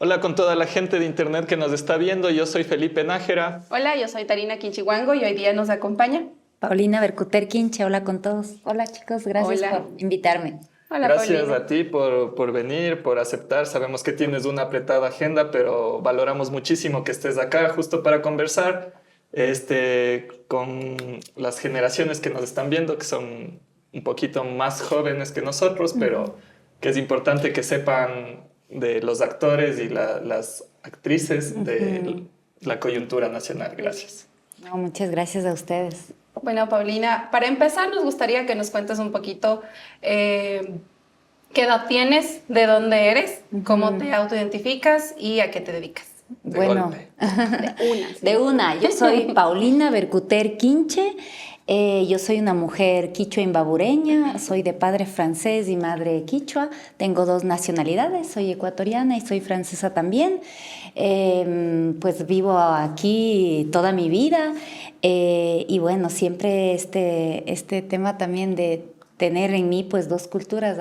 Hola con toda la gente de internet que nos está viendo. Yo soy Felipe Nájera. Hola, yo soy Tarina Quinchihuango y hoy día nos acompaña. Paulina Bercuter Quinche, hola con todos. Hola chicos, gracias Hola. por invitarme. Hola, Gracias Paulina. a ti por venir, por aceptar. Sabemos que tienes una apretada agenda, pero valoramos muchísimo que estés acá justo para conversar con las generaciones que nos están viendo, que son un poquito más jóvenes que nosotros, pero que es importante que sepan de los actores y las actrices de la coyuntura nacional. Gracias. No, muchas gracias a ustedes. Bueno, Paulina, para empezar nos gustaría que nos cuentes un poquito qué edad tienes, de dónde eres, cómo te autoidentificas y a qué te dedicas. Bueno, Golpe. de una, yo soy Paulina Bercuter Quinche. Yo soy una mujer quichua imbabureña, soy de padre francés y madre quichua, tengo dos nacionalidades, soy ecuatoriana y soy francesa también. Pues vivo aquí toda mi vida y bueno, siempre este tema también de tener en mí pues dos culturas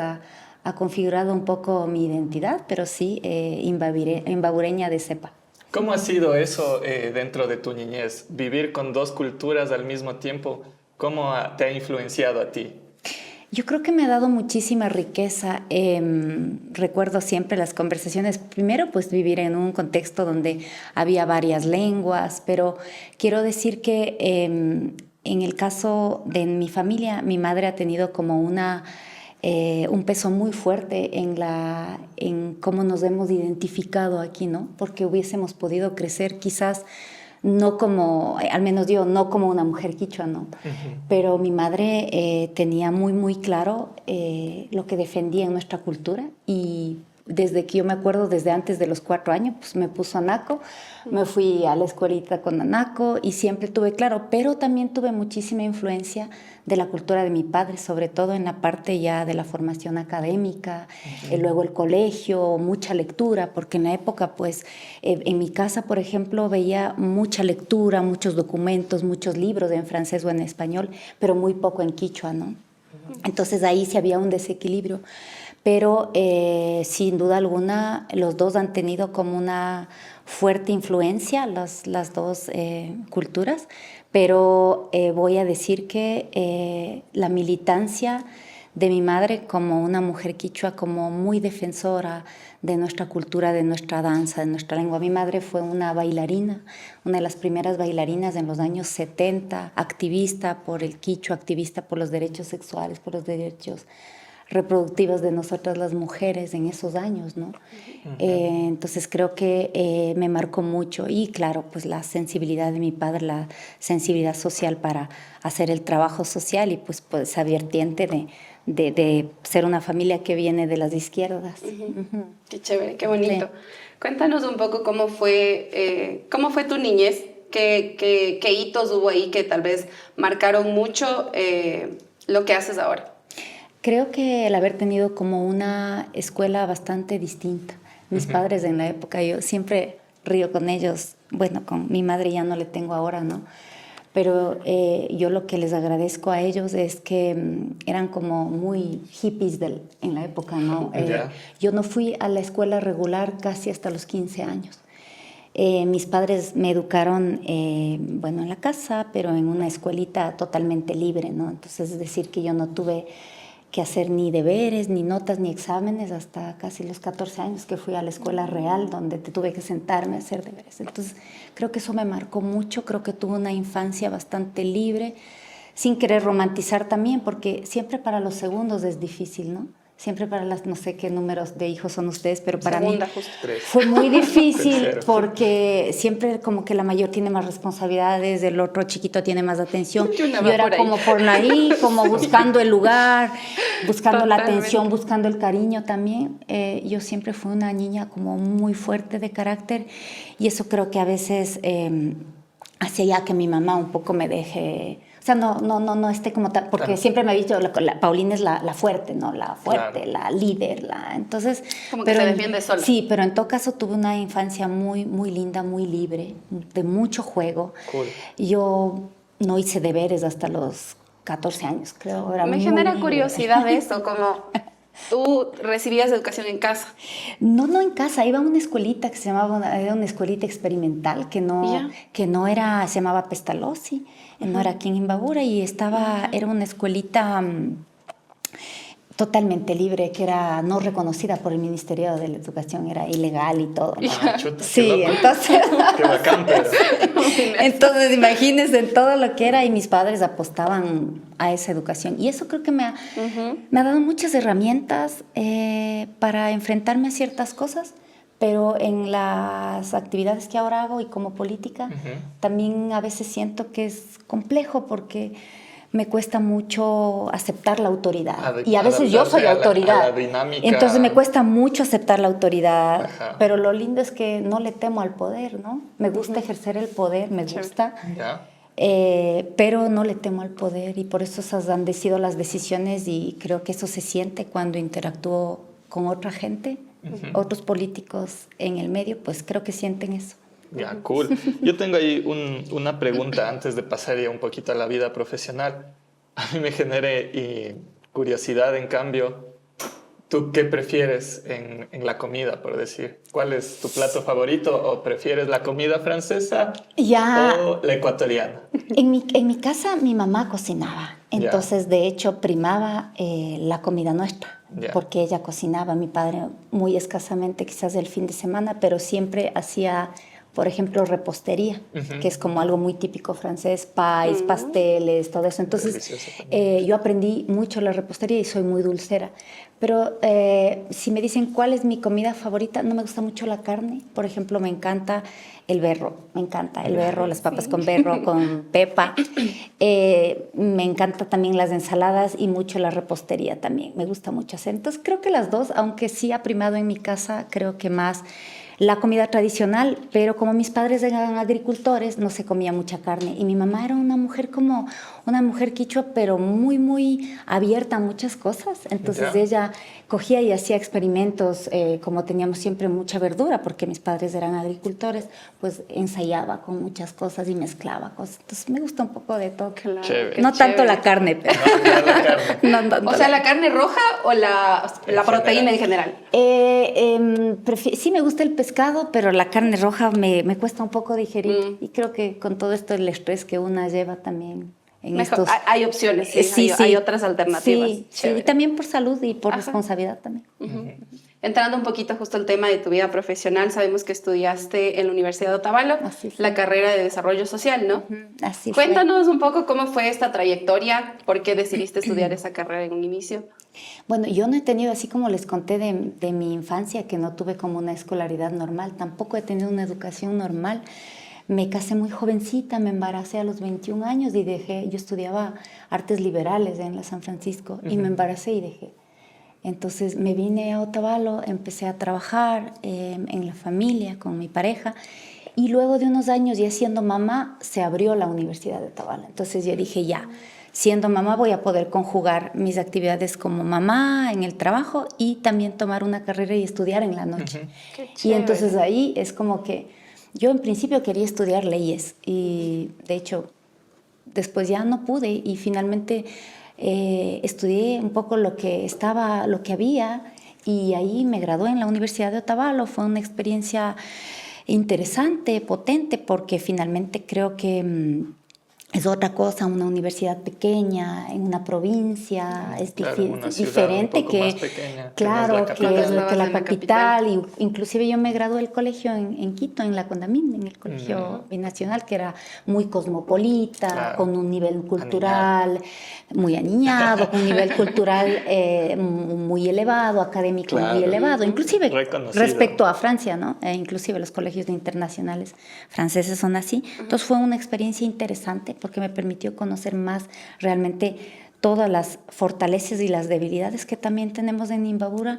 ha configurado un poco mi identidad, pero sí imbabureña de cepa. ¿Cómo ha sido eso dentro de tu niñez? Vivir con dos culturas al mismo tiempo, ¿cómo te ha influenciado a ti? Yo creo que me ha dado muchísima riqueza. Recuerdo siempre las conversaciones, primero pues vivir en un contexto donde había varias lenguas, pero quiero decir que en el caso de mi familia, mi madre ha tenido como un peso muy fuerte en cómo nos hemos identificado aquí, ¿no? Porque hubiésemos podido crecer quizás no como, al menos yo, no como una mujer quichua, ¿no? Pero mi madre tenía muy, muy claro lo que defendía en nuestra cultura y desde que yo me acuerdo, desde antes de los 4 años, pues me puso anaco, me fui a la escuelita con anaco y siempre tuve claro, pero también tuve muchísima influencia de la cultura de mi padre, sobre todo en la parte ya de la formación académica, luego el colegio, mucha lectura, porque en la época, pues, en mi casa, por ejemplo, veía mucha lectura, muchos documentos, muchos libros en francés o en español, pero muy poco en quichua, ¿no? Entonces ahí sí había un desequilibrio. Pero sin duda alguna los dos han tenido como una fuerte influencia, las dos culturas, pero voy a decir que la militancia de mi madre como una mujer quichua, como muy defensora de nuestra cultura, de nuestra danza, de nuestra lengua. Mi madre fue una bailarina, una de las primeras bailarinas en los años 70, activista por el quichua, activista por los derechos sexuales, por los derechos reproductivos de nosotras las mujeres en esos años, ¿no? Entonces creo que me marcó mucho y claro, pues la sensibilidad de mi padre, la sensibilidad social para hacer el trabajo social y pues esa vertiente de ser una familia que viene de las izquierdas. Qué chévere, qué bonito. Sí. Cuéntanos un poco cómo fue tu niñez, qué hitos hubo ahí que tal vez marcaron mucho lo que haces ahora. Creo que el haber tenido como una escuela bastante distinta. Mis padres en la época, yo siempre río con ellos, bueno, con mi madre ya no le tengo ahora, ¿no? Pero yo lo que les agradezco a ellos es que eran como muy hippies en la época, ¿no? Yo no fui a la escuela regular casi hasta los 15 años. Mis padres me educaron, bueno, en la casa, pero en una escuelita totalmente libre, ¿no? Entonces, es decir, que yo no tuve que hacer ni deberes, ni notas, ni exámenes hasta casi los 14 años que fui a la escuela real, donde tuve que sentarme a hacer deberes. Entonces, creo que eso me marcó mucho, creo que tuve una infancia bastante libre, sin querer romantizar también, porque siempre para los segundos es difícil, ¿no? Siempre para las, no sé qué números de hijos son ustedes, pero para Segunda, mí justo. fue muy difícil Tercero. porque siempre como que la mayor tiene más responsabilidades, el otro chiquito tiene más atención. Yo Yo andaba era por ahí. como por ahí, como buscando el lugar, buscando la Totalmente. atención, buscando el cariño también. Yo siempre fui una niña como muy fuerte de carácter y eso creo que a veces hacía ya que mi mamá un poco me deje... O sea, no esté como tal, porque siempre me ha dicho, Paulina es la fuerte, ¿no? La fuerte, Claro. la líder, entonces... Como que se defiende sola. Sí, pero en todo caso tuve una infancia muy, muy linda, muy libre, de mucho juego. Cool. Yo no hice deberes hasta los 14 años, creo. Era Me muy genera libre. curiosidad eso, como ¿Tú recibías educación en casa? No, no en casa, iba a una escuelita que se llamaba, era una escuelita experimental Ya. que no era, se llamaba Pestalozzi, no era aquí en Imbabura y era una escuelita totalmente libre, que era no reconocida por el Ministerio de la Educación, era ilegal y todo, ¿no? Ah, chuta, qué Sí, loco. entonces, Qué bacán, pero... entonces imagínense en todo lo que era y mis padres apostaban a esa educación. Y eso creo que me ha dado muchas herramientas para enfrentarme a ciertas cosas, pero en las actividades que ahora hago y como política, también a veces siento que es complejo porque me cuesta mucho aceptar la autoridad. Y a veces yo soy autoridad. A la dinámica. Entonces me cuesta mucho aceptar la autoridad. Ajá. Pero lo lindo es que no le temo al poder, ¿no? Me gusta ejercer el poder, me gusta. Ya. Pero no le temo al poder y por eso esas han sido las decisiones y creo que eso se siente cuando interactúo con otra gente, otros políticos en el medio, pues creo que sienten eso. Ya, cool. Yo tengo ahí una pregunta antes de pasar ya un poquito a la vida profesional. A mí me genera curiosidad, en cambio, ¿tú qué prefieres en la comida, por decir? ¿Cuál es tu plato favorito? ¿O prefieres la comida francesa o la ecuatoriana? En mi casa mi mamá cocinaba, entonces de hecho primaba la comida nuestra, porque ella cocinaba, mi padre muy escasamente quizás el fin de semana, pero siempre hacía, por ejemplo, repostería, que es como algo muy típico francés, pies, pasteles, todo eso. Entonces, yo aprendí mucho la repostería y soy muy dulcera. Pero si me dicen cuál es mi comida favorita, no me gusta mucho la carne. Por ejemplo, me encanta el berro, las papas con berro, con pepa. Me encanta también las ensaladas y mucho la repostería también. Me gusta mucho hacer. Entonces, creo que las dos, aunque sí ha primado en mi casa, creo que más la comida tradicional, pero como mis padres eran agricultores, no se comía mucha carne. Y mi mamá era una mujer como una mujer quichua, pero muy, muy abierta a muchas cosas. Entonces ella cogía y hacía experimentos, como teníamos siempre mucha verdura, porque mis padres eran agricultores, pues ensayaba con muchas cosas y mezclaba cosas. Entonces me gusta un poco de todo. Claro, No tanto la carne, pero... O sea, ¿la carne roja o la proteína en general? Sí me gusta el pescado, pero la carne roja me cuesta un poco digerir. Y creo que con todo esto el estrés que una lleva también en estos... Hay opciones, sí, hay otras alternativas. Sí, y también por salud y por responsabilidad también. Entrando un poquito justo al tema de tu vida profesional, sabemos que estudiaste en la Universidad de Otavalo la carrera de Desarrollo Social, ¿no? Así Cuéntanos un poco cómo fue esta trayectoria, por qué decidiste estudiar esa carrera en un inicio. Bueno, yo no he tenido, así como les conté de mi infancia, que no tuve como una escolaridad normal, tampoco he tenido una educación normal. Me casé muy jovencita, me embaracé a los 21 años y yo estudiaba artes liberales en la San Francisco y me embaracé y dejé. Entonces me vine a Otavalo, empecé a trabajar en la familia con mi pareja y luego de unos años ya siendo mamá se abrió la Universidad de Otavalo. Entonces yo dije ya, siendo mamá voy a poder conjugar mis actividades como mamá en el trabajo y también tomar una carrera y estudiar en la noche. Y entonces ahí es como que yo en principio quería estudiar leyes y de hecho después ya no pude y finalmente estudié un poco lo que había y ahí me gradué en la Universidad de Otavalo. Fue una experiencia interesante, potente, porque finalmente creo que es otra cosa, una universidad pequeña en una provincia, es diferente que la capital. Y inclusive yo me gradué del colegio en Quito, en la Condamine, en el colegio binacional, que era muy cosmopolita, con un nivel cultural muy aniñado, con un nivel cultural muy elevado, académico muy elevado, inclusive respecto a Francia, ¿no? Inclusive los colegios internacionales franceses son así. Entonces fue una experiencia interesante porque me permitió conocer más realmente todas las fortalezas y las debilidades que también tenemos en Imbabura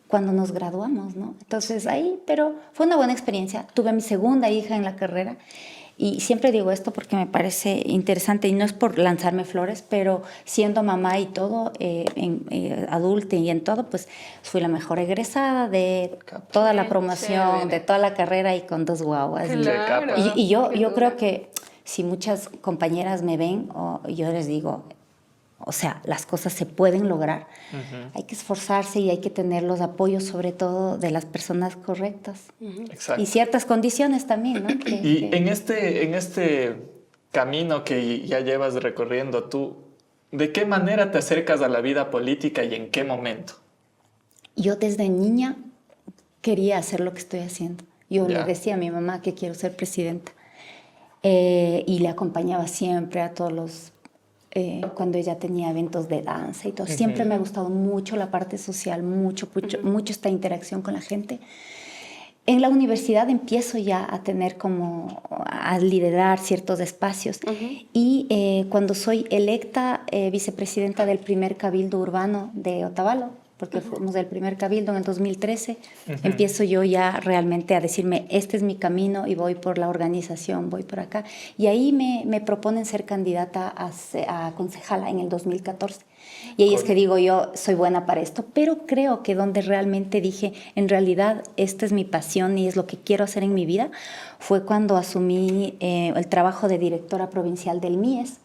cuando nos graduamos, ¿no? Entonces ahí, pero fue una buena experiencia. Tuve a mi segunda hija en la carrera y siempre digo esto porque me parece interesante y no es por lanzarme flores, pero siendo mamá y todo, adulta y en todo, pues fui la mejor egresada de toda la promoción, de toda la carrera y con 2 guaguas. Claro. Y yo creo que si muchas compañeras me ven, yo les digo, O sea, las cosas se pueden lograr. Hay que esforzarse y hay que tener los apoyos, sobre todo, de las personas correctas. Exacto. Y ciertas condiciones también, ¿no? Y en este camino que ya llevas recorriendo tú, ¿de qué manera te acercas a la vida política y en qué momento? Yo desde niña quería hacer lo que estoy haciendo. Yo Ya. le decía a mi mamá que quiero ser presidenta. Y le acompañaba siempre a todos los... cuando ella tenía eventos de danza y todo. Siempre me ha gustado mucho la parte social, mucho esta interacción con la gente. En la universidad empiezo ya a tener como, a liderar ciertos espacios. Y cuando soy electa vicepresidenta del primer cabildo urbano de Otavalo, porque fuimos del primer cabildo en el 2013, empiezo yo ya realmente a decirme, este es mi camino y voy por la organización, voy por acá. Y ahí me proponen ser candidata a concejala en el 2014. Y ahí es que digo, yo soy buena para esto, pero creo que donde realmente dije, en realidad esta es mi pasión y es lo que quiero hacer en mi vida, fue cuando asumí el trabajo de directora provincial del MIES,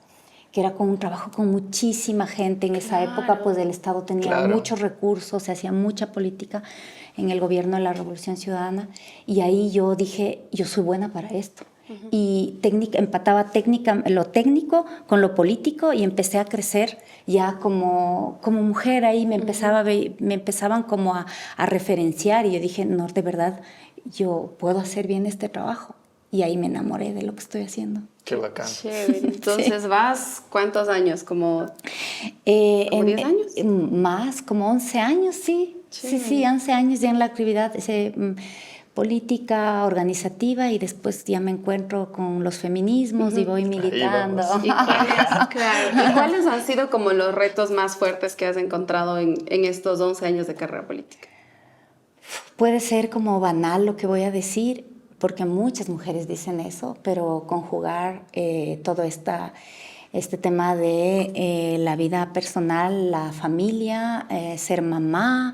que era con un trabajo con muchísima gente. En esa época, pues el Estado tenía muchos recursos, se hacía mucha política en el gobierno de la Revolución Ciudadana, y ahí yo dije, yo soy buena para esto. Y empataba lo técnico con lo político y empecé a crecer ya como mujer. Ahí me empezaban como a referenciar y yo dije, no, de verdad, yo puedo hacer bien este trabajo. Y ahí me enamoré de lo que estoy haciendo. Qué bacán. Chévere. Entonces, ¿vas cuántos años? ¿Como 10 años? Más, como 11 años, sí. Chévere. Sí, 11 años ya en la actividad política, organizativa, y después ya me encuentro con los feminismos y voy militando. ¿Y cuáles han sido como los retos más fuertes que has encontrado en estos 11 años de carrera política? Puede ser como banal lo que voy a decir, porque muchas mujeres dicen eso, pero conjugar todo este tema de la vida personal, la familia, ser mamá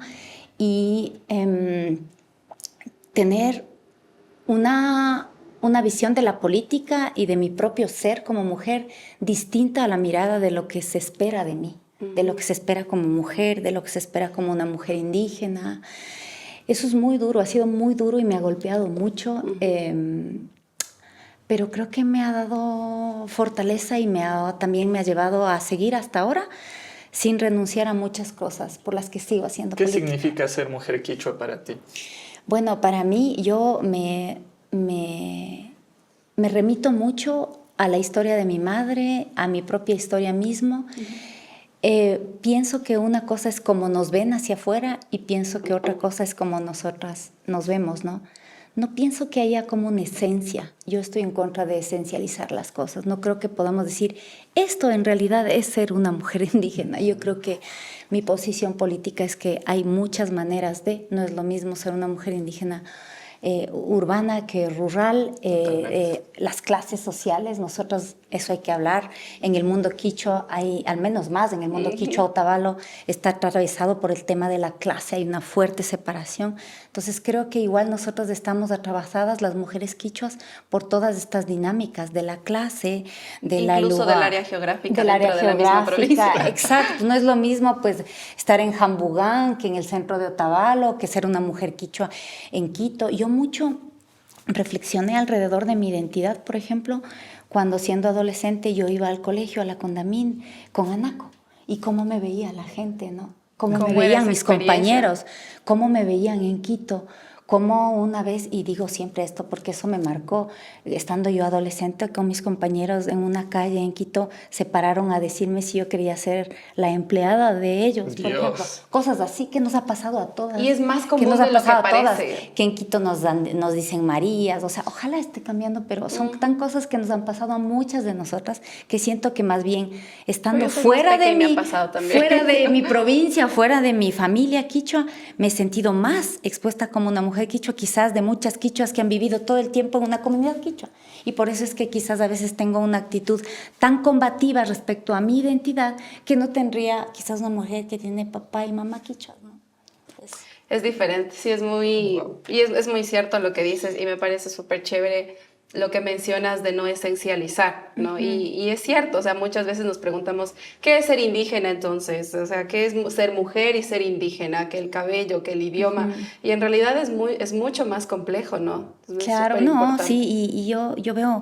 y tener una visión de la política y de mi propio ser como mujer distinta a la mirada de lo que se espera de mí, de lo que se espera como mujer, de lo que se espera como una mujer indígena. Eso es muy duro, ha sido muy duro y me ha golpeado mucho, pero creo que me ha dado fortaleza y también me ha llevado a seguir hasta ahora sin renunciar a muchas cosas por las que sigo haciendo política. ¿Qué significa ser mujer quichua para ti? Bueno, para mí yo me remito mucho a la historia de mi madre, a mi propia historia mismo. Pienso que una cosa es como nos ven hacia afuera y pienso que otra cosa es como nosotras nos vemos, ¿no? No pienso que haya como una esencia. Yo estoy en contra de esencializar las cosas. No creo que podamos decir, esto en realidad es ser una mujer indígena. Yo creo que mi posición política es que hay muchas maneras no es lo mismo ser una mujer indígena urbana que rural, las clases sociales, nosotros, eso hay que hablar. En el mundo quichua hay, al menos más, en el mundo quichua Otavalo está atravesado por el tema de la clase, hay una fuerte separación. Entonces creo que igual nosotros estamos atravesadas, las mujeres quichuas, por todas estas dinámicas de la clase, incluso del área geográfica, del área dentro de la misma provincia. Exacto, no es lo mismo pues estar en Jambugán que en el centro de Otavalo, que ser una mujer quichua en Quito. Yo mucho reflexioné alrededor de mi identidad, por ejemplo, cuando siendo adolescente yo iba al colegio, a la Condamín, con Anaco, y cómo me veía la gente, ¿no? Cómo me veían mis compañeros, cómo me veían en Quito, cómo una vez, y digo siempre esto porque eso me marcó, estando yo adolescente con mis compañeros en una calle en Quito, se pararon a decirme si yo quería ser la empleada de ellos, por ejemplo. Cosas así que nos ha pasado a todas. Y es más común de lo que parece. Que en Quito nos dicen Marías, o sea, ojalá esté cambiando, pero son tan cosas que nos han pasado a muchas de nosotras que siento que más bien estando fuera de mi provincia, fuera de mi familia quichua, me he sentido más expuesta como una mujer quichua, quizás de muchas quichuas que han vivido todo el tiempo en una comunidad quichua. Y por eso es que quizás a veces tengo una actitud tan combativa respecto a mi identidad que no tendría quizás una mujer que tiene papá y mamá quichua, ¿no? Es diferente, sí, es muy, y es muy cierto lo que dices y me parece súper chévere lo que mencionas de no esencializar, ¿no? Y es cierto, o sea, muchas veces nos preguntamos, ¿qué es ser indígena entonces? O sea, ¿qué es ser mujer y ser indígena? ¿Que el cabello, que el idioma? Y en realidad es mucho más complejo, ¿no? Es Claro, súper no, importante. sí, y yo veo,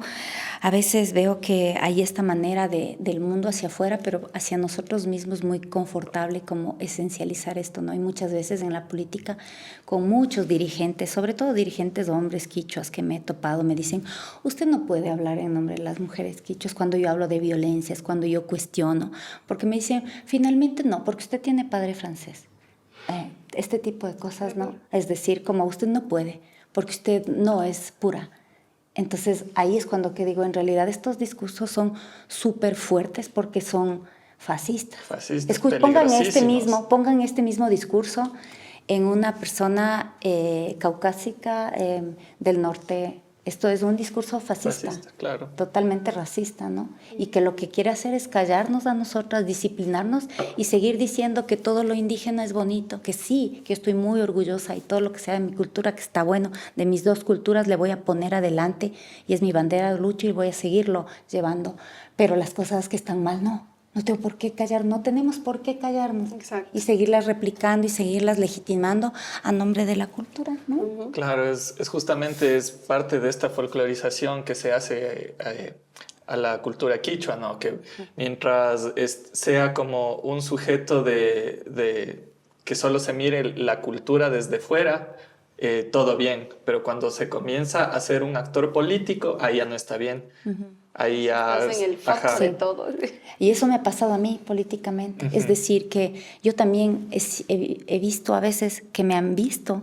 a veces veo que hay esta manera del mundo hacia afuera, pero hacia nosotros mismos muy confortable como esencializar esto, ¿no? Y muchas veces en la política con muchos dirigentes, sobre todo dirigentes hombres quichuas que me he topado, me dicen, usted no puede hablar en nombre de las mujeres quichuas cuando yo hablo de violencias, cuando yo cuestiono, porque me dicen, finalmente no, porque usted tiene padre francés. Este tipo de cosas, ¿no? Es decir, como usted no puede, porque usted no es pura. Entonces ahí es cuando que digo, en realidad estos discursos son súper fuertes porque son fascistas. Fascistas, Pongan peligrosísimos. pongan este mismo discurso en una persona caucásica del norte. Esto es un discurso fascista, Fascista, claro. totalmente racista, ¿no? Y que lo que quiere hacer es callarnos a nosotras, disciplinarnos y seguir diciendo que todo lo indígena es bonito, que sí, que estoy muy orgullosa y todo lo que sea de mi cultura, que está bueno, de mis dos culturas le voy a poner adelante y es mi bandera de lucha y voy a seguirlo llevando. Pero las cosas que están mal, no. No tengo por qué callar, no tenemos por qué callarnos. Exacto. Y seguirlas replicando y seguirlas legitimando a nombre de la cultura, ¿no? Claro, es justamente es parte de esta folclorización que se hace a la cultura quichua, ¿no? Que mientras sea como un sujeto de que solo se mire la cultura desde fuera, todo bien, pero cuando se comienza a ser un actor político, ahí ya no está bien. Ahí ya... Hacen el foco Ajá. de todo. Y eso me ha pasado a mí políticamente. Es decir, que yo también he visto a veces que me han visto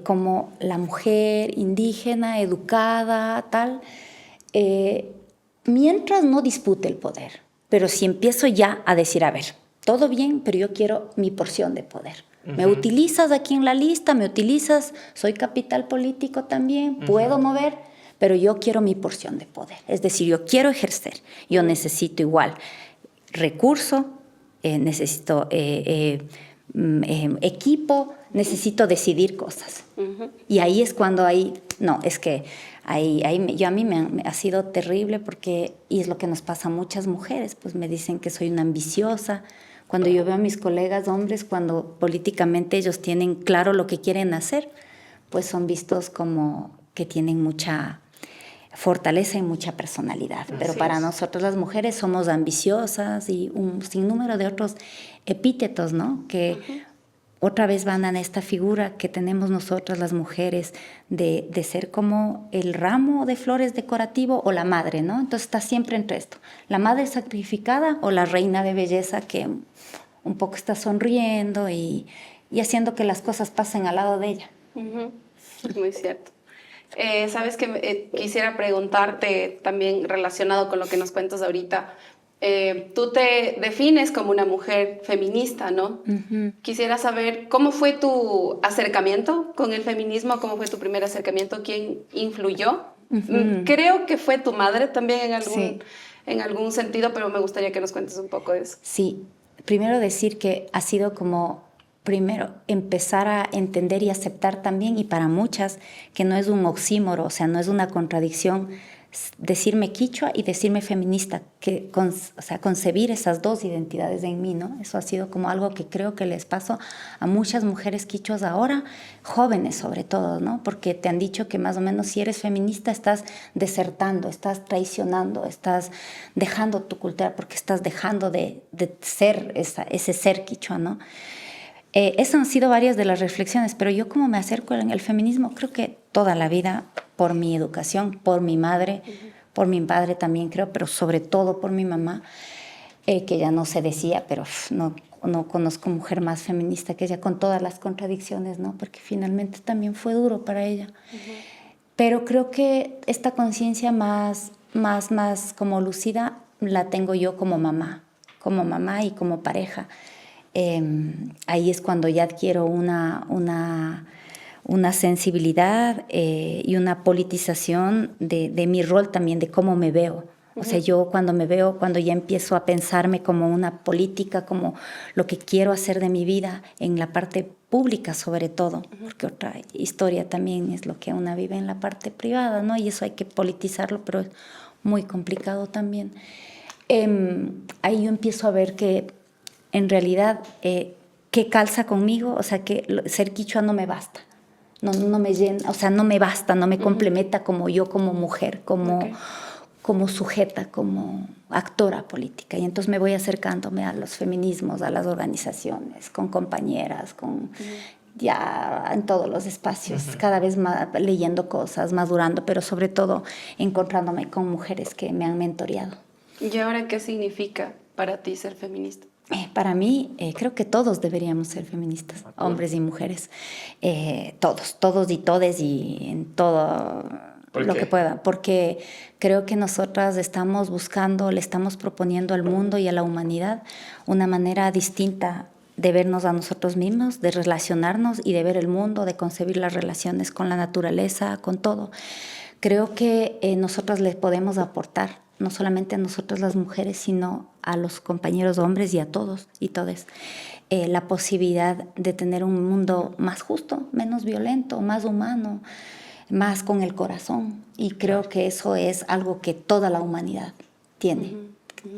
como la mujer indígena, educada, tal, mientras no dispute el poder. Pero si empiezo ya a decir, a ver, todo bien, pero yo quiero mi porción de poder. Me utilizas aquí en la lista, me utilizas, soy capital político también, puedo mover, pero yo quiero mi porción de poder. Es decir, yo quiero ejercer, yo necesito igual recurso, necesito equipo, necesito decidir cosas. Y ahí es cuando no, es que a mí me ha sido terrible porque, y es lo que nos pasa a muchas mujeres, pues me dicen que soy una ambiciosa. Cuando yo veo a mis colegas hombres, cuando políticamente ellos tienen claro lo que quieren hacer, pues son vistos como que tienen mucha fortaleza y mucha personalidad. Pero Así para es. nosotros las mujeres somos ambiciosas y un sinnúmero de otros epítetos, ¿no? Que otra vez van a esta figura que tenemos nosotras las mujeres de ser como el ramo de flores decorativo o la madre, ¿no? Entonces está siempre entre esto, la madre sacrificada o la reina de belleza que un poco está sonriendo y haciendo que las cosas pasen al lado de ella. Muy cierto. Sabes que quisiera preguntarte también relacionado con lo que nos cuentas ahorita. Tú te defines como una mujer feminista, ¿no? Quisiera saber cómo fue tu acercamiento con el feminismo, cómo fue tu primer acercamiento, quién influyó. Creo que fue tu madre también en algún sentido, pero me gustaría que nos cuentes un poco de eso. Sí, primero decir que ha sido como, primero, empezar a entender y aceptar también, y para muchas, que no es un oxímoro, o sea, no es una contradicción decirme quichua y decirme feminista, o sea, concebir esas dos identidades en mí, ¿no? Eso ha sido como algo que creo que les pasó a muchas mujeres quichuas ahora, jóvenes sobre todo, ¿no? Porque te han dicho que más o menos si eres feminista estás desertando, estás traicionando, estás dejando tu cultura porque estás dejando de ser ese ser quichua, ¿no? Esas han sido varias de las reflexiones, pero yo como me acerco en el feminismo, creo que toda la vida, por mi educación, por mi madre, por mi padre también creo, pero sobre todo por mi mamá, que ya no se decía, pero no conozco mujer más feminista que ella, con todas las contradicciones, ¿no? Porque finalmente también fue duro para ella. Pero creo que esta conciencia más como lucida la tengo yo como mamá y como pareja. Ahí es cuando ya adquiero una sensibilidad y una politización de mi rol también, de cómo me veo. O sea, yo cuando me veo, cuando ya empiezo a pensarme como una política, como lo que quiero hacer de mi vida en la parte pública sobre todo, porque otra historia también es lo que una vive en la parte privada, ¿no? Y eso hay que politizarlo, pero es muy complicado también. Ahí yo empiezo a ver que en realidad qué calza conmigo, o sea, que ser quichua no me basta. No me llena, o sea, no me basta, no me complementa como yo, como mujer, como sujeta, como actora política. Y entonces me voy acercándome a los feminismos, a las organizaciones, con compañeras, ya en todos los espacios, cada vez más leyendo cosas, madurando, pero sobre todo encontrándome con mujeres que me han mentoreado. ¿Y ahora qué significa para ti ser feminista? Para mí, creo que todos deberíamos ser feministas, hombres y mujeres, todos y todes y en todo lo que pueda, porque creo que nosotras estamos buscando, le estamos proponiendo al mundo y a la humanidad una manera distinta de vernos a nosotros mismos, de relacionarnos y de ver el mundo, de concebir las relaciones con la naturaleza, con todo. Creo que nosotras les podemos aportar, no solamente a nosotras las mujeres, sino a los compañeros hombres y a todos y todes, la posibilidad de tener un mundo más justo, menos violento, más humano, más con el corazón. Y creo que eso es algo que toda la humanidad tiene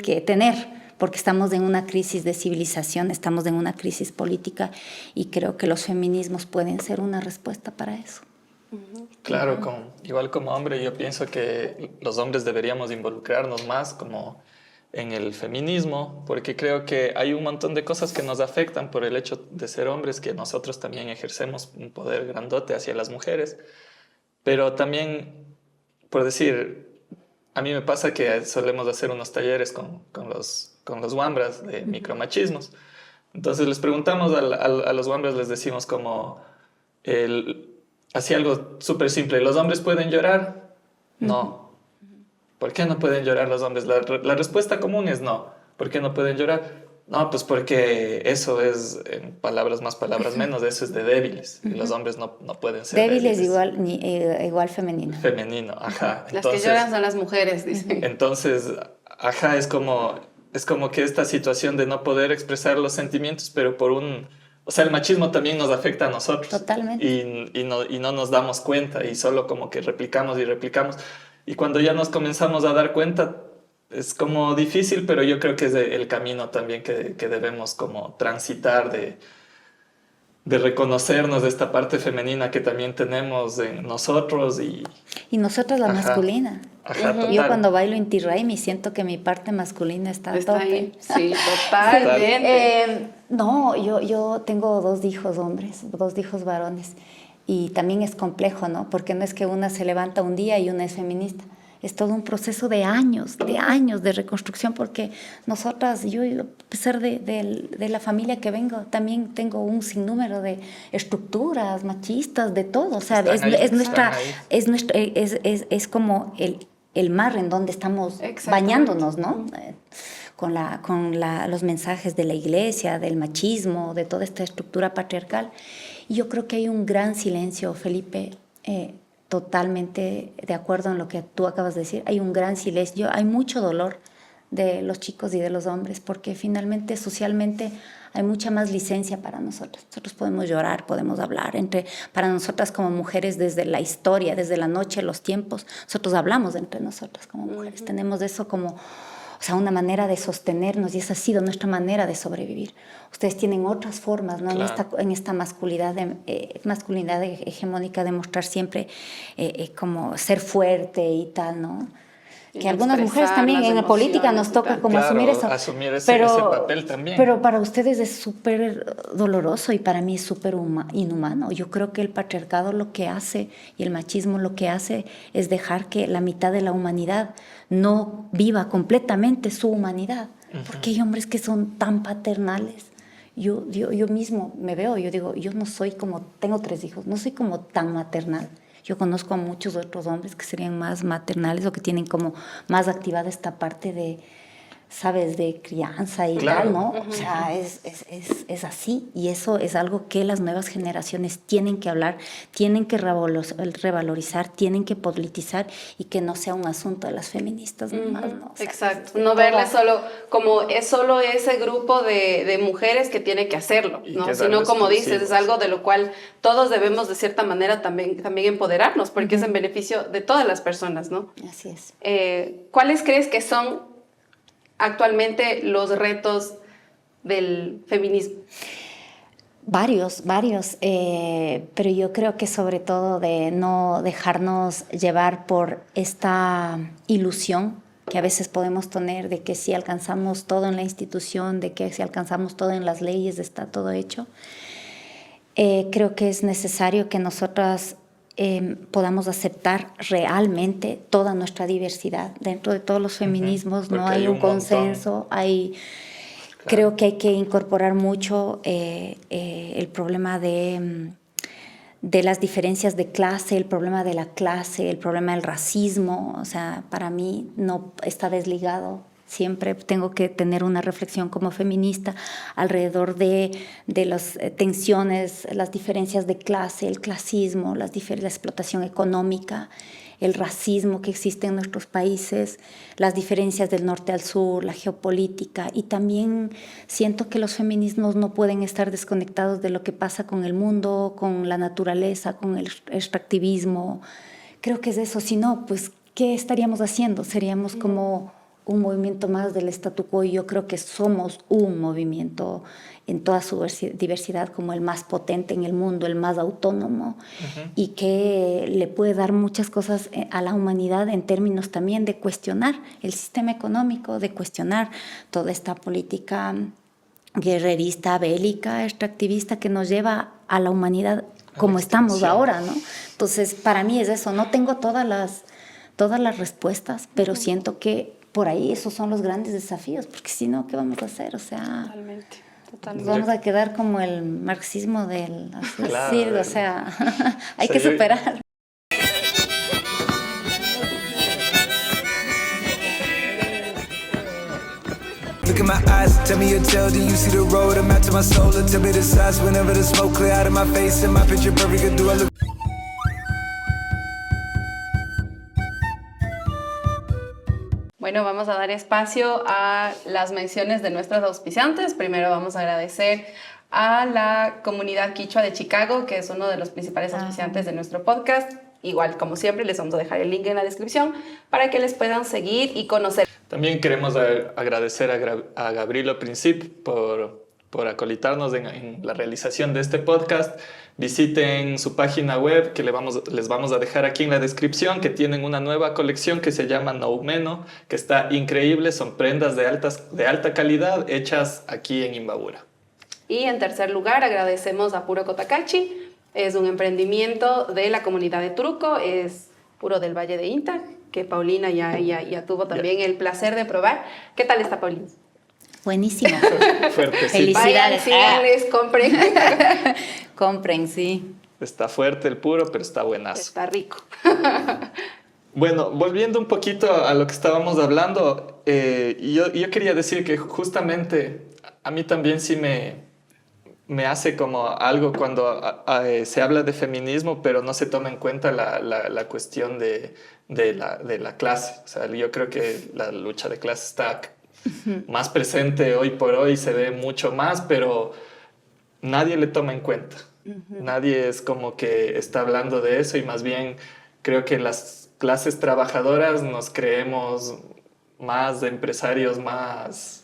que tener, porque estamos en una crisis de civilización, estamos en una crisis política y creo que los feminismos pueden ser una respuesta para eso. Claro, igual como hombre, yo pienso que los hombres deberíamos involucrarnos más como en el feminismo, porque creo que hay un montón de cosas que nos afectan por el hecho de ser hombres, que nosotros también ejercemos un poder grandote hacia las mujeres, pero también, por decir, a mí me pasa que solemos hacer unos talleres con los wambras de micromachismos. Entonces les preguntamos a los wambras, les decimos como... Así algo súper simple. ¿Los hombres pueden llorar? No. ¿Por qué no pueden llorar los hombres? La respuesta común es no. ¿Por qué no pueden llorar? No, pues porque eso es, en palabras más, palabras menos, eso es de débiles. Y los hombres no pueden ser débiles. Igual femenino. Femenino, ajá. Las que lloran son las mujeres, dicen. Entonces, ajá, es como que esta situación de no poder expresar los sentimientos, pero por un... O sea, el machismo también nos afecta a nosotros. Totalmente. Y no nos damos cuenta y solo como que replicamos y replicamos. Y cuando ya nos comenzamos a dar cuenta, es como difícil, pero yo creo que es el camino también que debemos como transitar de reconocernos de esta parte femenina que también tenemos en nosotros. Y nosotras la masculina. Ajá, total. Yo cuando bailo Inti Raymi siento que mi parte masculina está a tope. Ahí. Sí, totalmente. No, yo tengo 2 hijos hombres, 2 hijos varones. Y también es complejo, ¿no? Porque no es que una se levanta un día y una es feminista. Es todo un proceso de años de reconstrucción, porque nosotras, yo a pesar de la familia que vengo, también tengo un sinnúmero de estructuras machistas, de todo. O sea, es como el mar en donde estamos bañándonos, ¿no? Con los mensajes de la iglesia, del machismo, de toda esta estructura patriarcal. Y yo creo que hay un gran silencio, Felipe, totalmente de acuerdo en lo que tú acabas de decir. Hay un gran silencio, hay mucho dolor de los chicos y de los hombres, porque finalmente, socialmente, hay mucha más licencia para nosotros. Nosotros podemos llorar, podemos hablar. Para nosotras como mujeres, desde la historia, desde la noche, los tiempos, nosotros hablamos entre nosotras como mujeres. Tenemos eso como... O sea, una manera de sostenernos, y esa ha sido nuestra manera de sobrevivir. Ustedes tienen otras formas, ¿no? Claro. En esta masculinidad hegemónica de mostrar siempre como ser fuerte y tal, ¿no? Que algunas mujeres también en la política nos toca como asumir eso. Asumir ese papel también. Pero para ustedes es súper doloroso y para mí es súper inhumano. Yo creo que el patriarcado lo que hace y el machismo lo que hace es dejar que la mitad de la humanidad no viva completamente su humanidad. Porque hay hombres que son tan paternales. Yo mismo me veo, yo digo, yo no soy como, tengo 3 hijos, no soy como tan maternal. Yo conozco a muchos otros hombres que serían más maternales o que tienen como más activada esta parte de sabes, de crianza y Claro. tal, ¿no? O sea, es así, y eso es algo que las nuevas generaciones tienen que hablar, tienen que revalorizar, tienen que politizar, y que no sea un asunto de las feministas nomás, ¿no? O sea, Exacto, es no verle todas. solo como es solo ese grupo de mujeres que tiene que hacerlo, Y ¿no? que Sino, darles como dices, es exclusivos. algo de lo cual todos debemos de cierta manera también empoderarnos, porque es en beneficio de todas las personas, ¿no? Así es. ¿Cuáles crees que son actualmente los retos del feminismo? Varios, pero yo creo que sobre todo de no dejarnos llevar por esta ilusión que a veces podemos tener de que si alcanzamos todo en la institución, de que si alcanzamos todo en las leyes, está todo hecho. Creo que es necesario que nosotras podamos aceptar realmente toda nuestra diversidad. Dentro de todos los feminismos no Porque hay hay un un montón. consenso, creo que hay que incorporar mucho el problema de las diferencias de clase, el problema de la clase, el problema del racismo. O sea, para mí no está desligado. Siempre tengo que tener una reflexión como feminista alrededor de las tensiones, las diferencias de clase, el clasismo, la explotación económica, el racismo que existe en nuestros países, las diferencias del norte al sur, la geopolítica. Y también siento que los feminismos no pueden estar desconectados de lo que pasa con el mundo, con la naturaleza, con el extractivismo. Creo que es eso. Si no, pues, ¿qué estaríamos haciendo? Seríamos como un movimiento más del statu quo, y yo creo que somos un movimiento en toda su diversidad, como el más potente en el mundo, el más autónomo, y que le puede dar muchas cosas a la humanidad en términos también de cuestionar el sistema económico, de cuestionar toda esta política guerrerista, bélica, extractivista que nos lleva a la humanidad como estamos ahora, ¿no? Entonces, para mí es eso. No tengo todas las respuestas, pero siento que por ahí esos son los grandes desafíos, porque si no, ¿qué vamos a hacer? O sea, Totalmente. nos vamos a quedar como el marxismo del Claro, circo, o sea, hay que superar. Look in my eyes, tell me your tale, do you see the road? I'm out to my soul, and tell me the size whenever the smoke clear out of my face and my picture perfect, do I look? Bueno, vamos a dar espacio a las menciones de nuestros auspiciantes. Primero vamos a agradecer a la comunidad quichua de Chicago, que es uno de los principales auspiciantes de nuestro podcast. Igual, como siempre, les vamos a dejar el link en la descripción para que les puedan seguir y conocer. También queremos agradecer a Gabrielo Princip por acolitarnos en la realización de este podcast. Visiten su página web, que les vamos a dejar aquí en la descripción, que tienen una nueva colección que se llama Noumeno, que está increíble. Son prendas de alta calidad hechas aquí en Imbabura. Y en tercer lugar, agradecemos a Puro Cotacachi. Es un emprendimiento de la comunidad de Turuco, es Puro del Valle de Inta, que Paulina ya tuvo también el placer de probar. ¿Qué tal está, Paulina? Buenísimo. Fuerte, sí. Felicidades. Síganles, compren. Compren, sí. Está fuerte el puro, pero está buenazo. Está rico. Bueno, volviendo un poquito a lo que estábamos hablando, yo quería decir que justamente a mí también sí me hace como algo cuando se habla de feminismo, pero no se toma en cuenta la cuestión de la clase. O sea, yo creo que la lucha de clase está más presente hoy por hoy, se ve mucho más, pero nadie le toma en cuenta. Nadie es como que está hablando de eso, y más bien creo que las clases trabajadoras nos creemos más de empresarios, más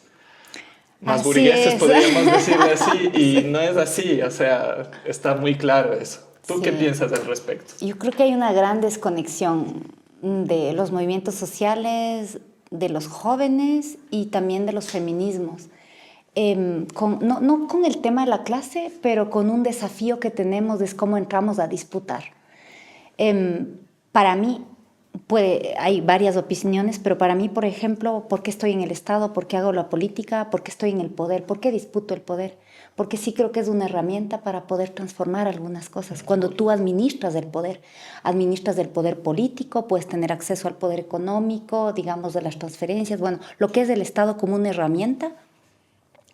burgueses, podríamos decirle así, y no es así. O sea, está muy claro eso. ¿Tú qué piensas al respecto? Yo creo que hay una gran desconexión de los movimientos sociales, de los jóvenes y también de los feminismos. No con el tema de la clase, pero con un desafío que tenemos de cómo entramos a disputar. Para mí, hay varias opiniones, pero para mí, por ejemplo, ¿por qué estoy en el Estado? ¿Por qué hago la política? ¿Por qué estoy en el poder? ¿Por qué disputo el poder? porque sí creo que es una herramienta para poder transformar algunas cosas. Cuando tú administras el poder político, puedes tener acceso al poder económico, digamos, de las transferencias, bueno, lo que es el Estado como una herramienta.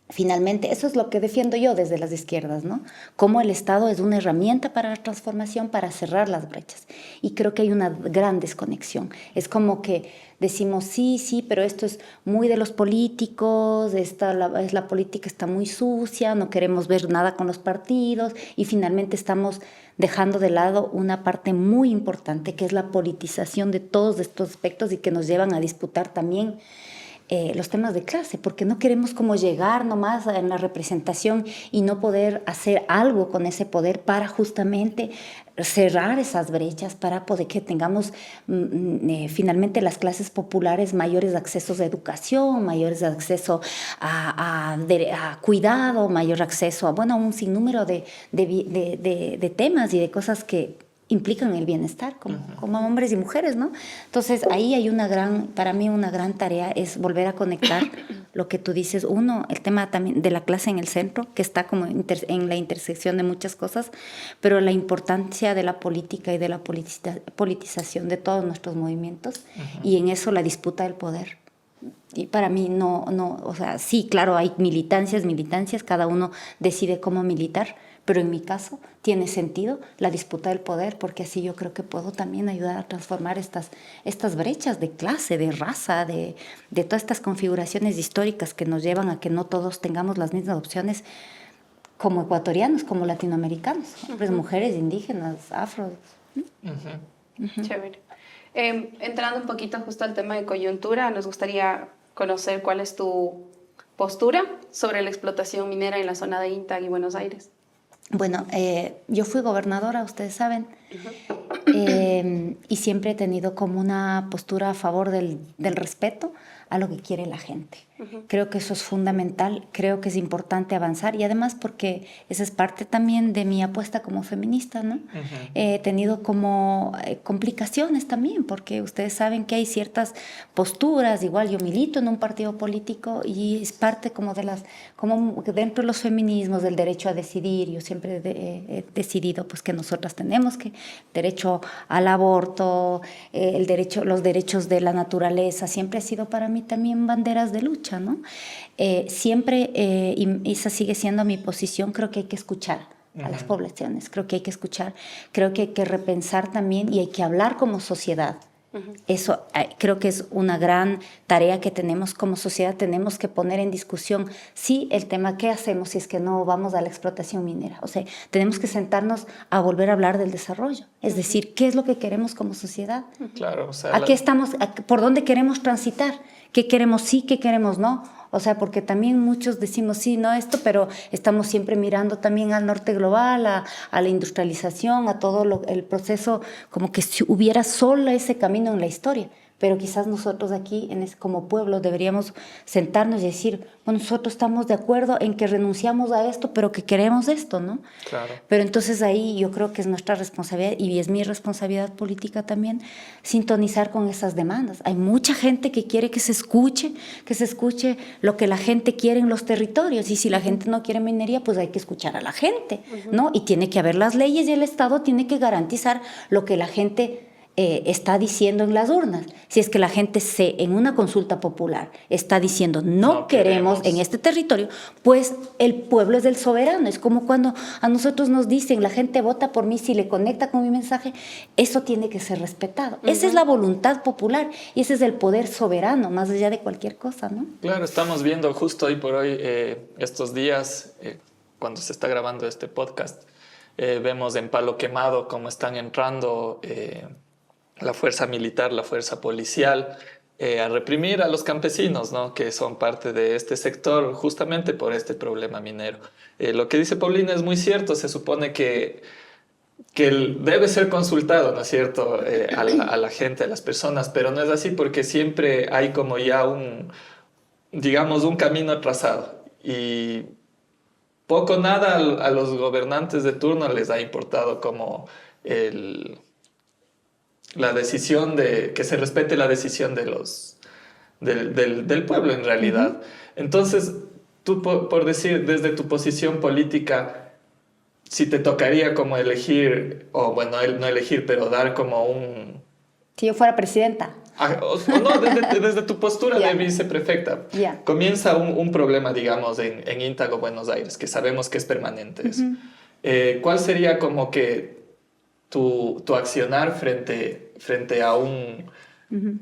Finalmente, eso es lo que defiendo yo desde las izquierdas, ¿no? Cómo el Estado es una herramienta para la transformación, para cerrar las brechas. Y creo que hay una gran desconexión. Es como que decimos, sí, pero esto es muy de los políticos, la política está muy sucia, no queremos ver nada con los partidos, y finalmente estamos dejando de lado una parte muy importante, que es la politización de todos estos aspectos y que nos llevan a disputar también los temas de clase, porque no queremos como llegar nomás en la representación y no poder hacer algo con ese poder para justamente cerrar esas brechas, para poder que tengamos finalmente las clases populares mayores accesos a educación, mayores acceso a cuidado, mayor acceso a un sinnúmero de temas y de cosas que implican el bienestar como hombres y mujeres, ¿no? Entonces ahí hay para mí una gran tarea es volver a conectar lo que tú dices, el tema también de la clase en el centro, que está como en la intersección de muchas cosas, pero la importancia de la política y de la politización de todos nuestros movimientos, y en eso la disputa del poder. Y para mí o sea, sí, claro, hay militancias, cada uno decide cómo militar, pero en mi caso tiene sentido la disputa del poder, porque así yo creo que puedo también ayudar a transformar estas brechas de clase, de raza, de todas estas configuraciones históricas que nos llevan a que no todos tengamos las mismas opciones como ecuatorianos, como latinoamericanos, hombres, mujeres, indígenas, afro. Chévere. Entrando un poquito justo al tema de coyuntura, nos gustaría conocer cuál es tu postura sobre la explotación minera en la zona de Intag y Buenos Aires. Bueno, yo fui gobernadora, ustedes saben, y siempre he tenido como una postura a favor del respeto a lo que quiere la gente. Creo que eso es fundamental, creo que es importante avanzar, y además porque esa es parte también de mi apuesta como feminista, ¿no? He tenido como complicaciones también, porque ustedes saben que hay ciertas posturas, igual yo milito en un partido político y es parte como como dentro de los feminismos, del derecho a decidir. Yo siempre he decidido pues que nosotras tenemos derecho al aborto, los derechos de la naturaleza, siempre ha sido para mí también banderas de lucha, ¿no? Siempre, y esa sigue siendo mi posición, creo que hay que escuchar a las poblaciones, creo que hay que escuchar, creo que hay que repensar también y hay que hablar como sociedad. Eso creo que es una gran tarea que tenemos como sociedad. Tenemos que poner en discusión, sí, el tema, ¿qué hacemos si es que no vamos a la explotación minera? O sea, tenemos que sentarnos a volver a hablar del desarrollo. Es decir, ¿qué es lo que queremos como sociedad? Claro, o sea, ¿A qué estamos, por dónde queremos transitar? ¿Qué queremos sí, qué queremos no? O sea, porque también muchos decimos sí, no esto, pero estamos siempre mirando también al norte global, a la industrialización, a todo el proceso, como que si hubiera solo ese camino en la historia. Pero quizás nosotros aquí, como pueblo, deberíamos sentarnos y decir, bueno, nosotros estamos de acuerdo en que renunciamos a esto, pero que queremos esto, ¿no? Claro. Pero entonces ahí yo creo que es nuestra responsabilidad, y es mi responsabilidad política también, sintonizar con esas demandas. Hay mucha gente que quiere que se escuche lo que la gente quiere en los territorios, y si la gente no quiere minería, pues hay que escuchar a la gente, ¿no? Y tiene que haber las leyes, y el Estado tiene que garantizar lo que la gente está diciendo en las urnas. Si es que la gente en una consulta popular está diciendo no queremos en este territorio, pues el pueblo es el soberano. Es como cuando a nosotros nos dicen, la gente vota por mí si le conecta con mi mensaje. Eso tiene que ser respetado. Esa es la voluntad popular y ese es el poder soberano, más allá de cualquier cosa, ¿no? Claro, estamos viendo justo hoy por hoy, estos días, cuando se está grabando este podcast, vemos en Palo Quemado cómo están entrando la fuerza militar, la fuerza policial, a reprimir a los campesinos, ¿no? Que son parte de este sector justamente por este problema minero. Lo que dice Paulina es muy cierto. Se supone que debe ser consultado, ¿no es cierto?, a la gente, a las personas, pero no es así, porque siempre hay como ya digamos, un camino trazado, y poco nada a los gobernantes de turno les ha importado como la decisión que se respete la decisión del pueblo en realidad. Entonces, tú por decir, desde tu posición política, si te tocaría como elegir, o bueno, no elegir, pero dar como un... Si yo fuera presidenta. O no, desde tu postura Ya. de viceprefecta, Ya. comienza un problema, digamos, en Íntago, Buenos Aires, que sabemos que es permanente. Eso. ¿Cuál sería como que tu accionar frente a un...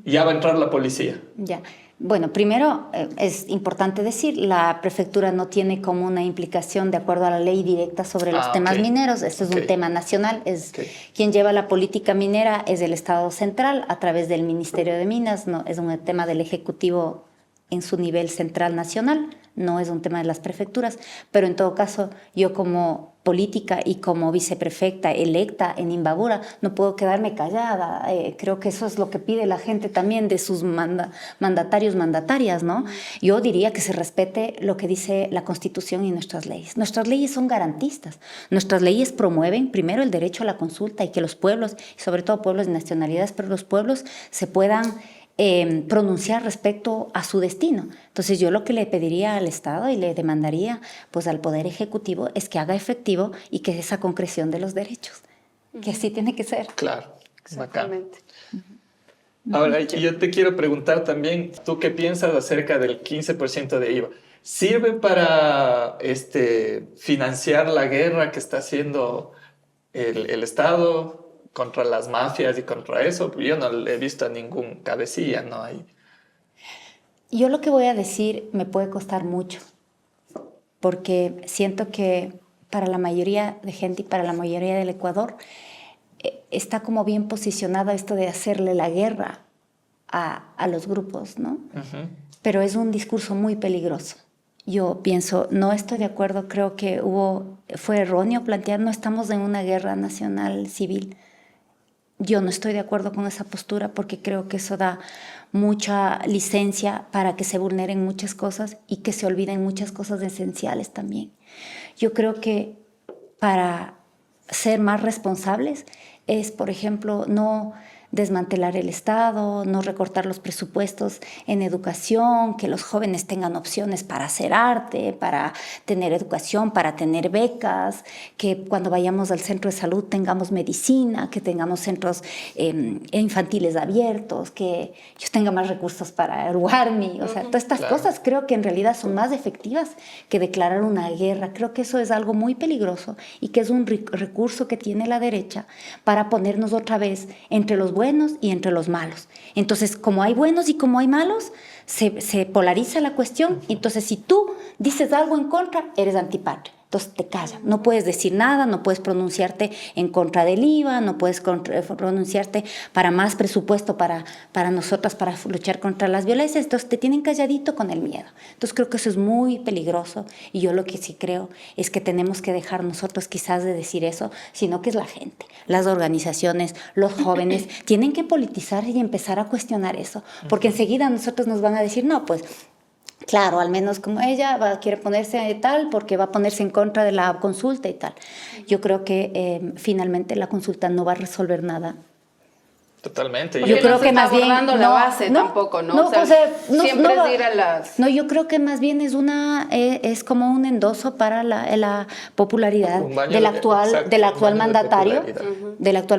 Ya va a entrar la policía. Ya. Bueno, primero es importante decir, la prefectura no tiene como una implicación de acuerdo a la ley directa sobre los temas ok. mineros. Esto es Ok. un tema nacional. Es Ok. quien lleva la política minera es el Estado central a través del Ministerio de Minas. No es un tema del Ejecutivo en su nivel central nacional. No es un tema de las prefecturas. Pero en todo caso, yo como política y como viceprefecta electa en Imbabura, no puedo quedarme callada. Creo que eso es lo que pide la gente también de sus mandatarios, mandatarias, ¿no? Yo diría que se respete lo que dice la Constitución y nuestras leyes. Nuestras leyes son garantistas. Nuestras leyes promueven primero el derecho a la consulta y que los pueblos, y sobre todo pueblos de nacionalidades, pero los pueblos se puedan pronunciar respecto a su destino. Entonces yo lo que le pediría al Estado y le demandaría pues al Poder Ejecutivo es que haga efectivo y que esa concreción de los derechos, que así tiene que ser. Claro, bacán. Exactamente. Ahora, yo te quiero preguntar también, ¿tú qué piensas acerca del 15% de IVA? ¿Sirve para financiar la guerra que está haciendo el Estado contra las mafias y contra eso? Yo no le he visto a ningún cabecilla, no hay. Yo lo que voy a decir me puede costar mucho, porque siento que para la mayoría de gente y para la mayoría del Ecuador está como bien posicionado esto de hacerle la guerra a los grupos, ¿no? Pero es un discurso muy peligroso. Yo pienso, no estoy de acuerdo, creo que fue erróneo plantear, no estamos en una guerra nacional civil. Yo no estoy de acuerdo con esa postura porque creo que eso da mucha licencia para que se vulneren muchas cosas y que se olviden muchas cosas esenciales también. Yo creo que para ser más responsables es, por ejemplo, no desmantelar el Estado, no recortar los presupuestos en educación, que los jóvenes tengan opciones para hacer arte, para tener educación, para tener becas, que cuando vayamos al centro de salud tengamos medicina, que tengamos centros infantiles abiertos, que yo tenga más recursos para el Warmi. O sea, todas estas cosas creo que en realidad son más efectivas que declarar una guerra. Creo que eso es algo muy peligroso y que es un recurso que tiene la derecha para ponernos otra vez entre los buenos y entre los malos. Entonces, como hay buenos y como hay malos, se polariza la cuestión. Entonces, si tú dices algo en contra, eres antipatria. Entonces te callan. No puedes decir nada, no puedes pronunciarte en contra del IVA, no puedes pronunciarte para más presupuesto para nosotras, para luchar contra las violencias. Entonces te tienen calladito con el miedo. Entonces creo que eso es muy peligroso y yo lo que sí creo es que tenemos que dejar nosotros quizás de decir eso, sino que es la gente, las organizaciones, los jóvenes, tienen que politizar y empezar a cuestionar eso, porque enseguida nosotros nos van a decir, no, pues claro, al menos como ella quiere ponerse tal porque va a ponerse en contra de la consulta y tal. Yo creo que finalmente la consulta no va a resolver nada. Totalmente. Porque Yo creo que más bien abordando la base tampoco, ¿no? No, o sea, siempre es ir a las... No, yo creo que más bien es como un endoso para la popularidad del actual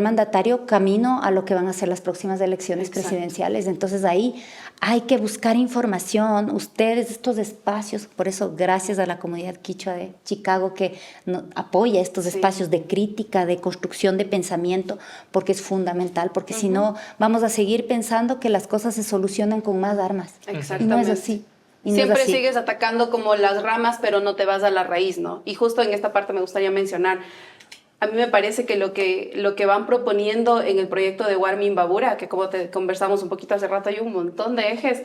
mandatario camino a lo que van a ser las próximas elecciones presidenciales. Entonces ahí hay que buscar información, ustedes, estos espacios, por eso gracias a la comunidad quichua de Chicago que apoya estos espacios de crítica, de construcción de pensamiento, porque es fundamental, porque si no vamos a seguir pensando que las cosas se solucionan con más armas. Exactamente. Y no es así. Siempre sigues atacando como las ramas, pero no te vas a la raíz, ¿no? Y justo en esta parte me gustaría mencionar, a mí me parece que lo que van proponiendo en el proyecto de Warmi Imbabura, que como te conversamos un poquito hace rato, hay un montón de ejes,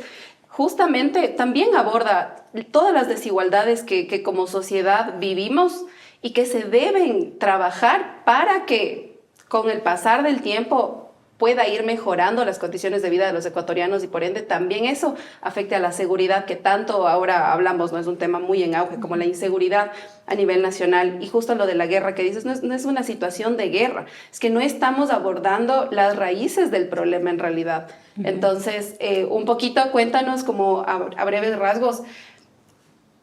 justamente también aborda todas las desigualdades que como sociedad vivimos y que se deben trabajar para que con el pasar del tiempo pueda ir mejorando las condiciones de vida de los ecuatorianos y por ende también eso afecte a la seguridad que tanto ahora hablamos, no es un tema muy en auge como la inseguridad a nivel nacional. Y justo lo de la guerra que dices, no es una situación de guerra, es que no estamos abordando las raíces del problema en realidad. Entonces, un poquito cuéntanos como a breves rasgos,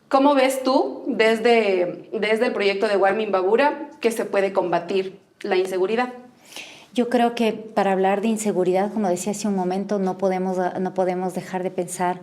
¿Cómo ves tú desde el proyecto de Warmi Imbabura que se puede combatir la inseguridad? Yo creo que para hablar de inseguridad, como decía hace un momento, no podemos dejar de pensar